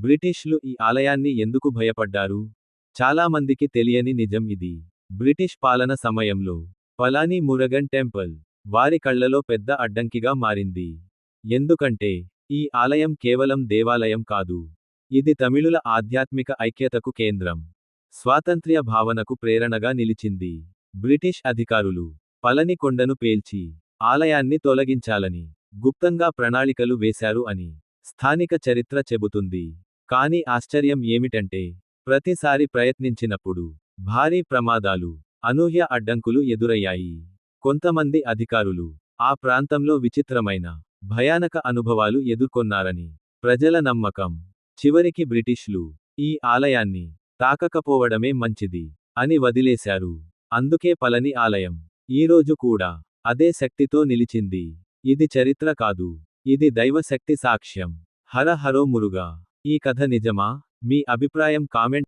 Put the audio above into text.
బ్రిటిష్లు ఈ ఆలయాన్ని ఎందుకు భయపడ్డారు? చాలా మందికి తెలియని నిజం ఇది. బ్రిటిష్ పాలన సమయంలో పలానీ మురగన్ టెంపుల్ వారి కళ్లలో పెద్ద అడ్డంకిగా మారింది. ఎందుకంటే ఈ ఆలయం కేవలం దేవాలయం కాదు. ఇది తమిళుల ఆధ్యాత్మిక ఐక్యతకు కేంద్రం. స్వాతంత్ర్య భావనకు ప్రేరణగా నిలిచింది. బ్రిటిష్ అధికారులు పళని కొండను పేల్చి ఆలయాన్ని తొలగించాలని గుప్తంగా ప్రణాళికలు వేశారు అని స్థానిక చరిత్ర చెబుతుంది. కానీ ఆశ్చర్యం ఏమిటంటే ప్రతిసారి ప్రయత్నించినప్పుడు భారీ ప్రమాదాలు, అనూహ్య అడ్డంకులు ఎదురయ్యాయి. కొంతమంది అధికారులు ఆ ప్రాంతంలో విచిత్రమైన, భయానక అనుభవాలు ఎదుర్కొన్నారని ప్రజల నమ్మకం. చివరికి బ్రిటిష్లు ఈ ఆలయాన్ని తాకకపోవడమే మంచిది అని వదిలేశారు. అందుకే పళని ఆలయం ఈరోజు కూడా అదే శక్తితో నిలిచింది. ఇది చరిత్ర కాదు, ఇది దైవశక్తి సాక్ష్యం. హర హరో మురుగా. ఈ కథ నిజమా? మీ అభిప్రాయం కామెంట్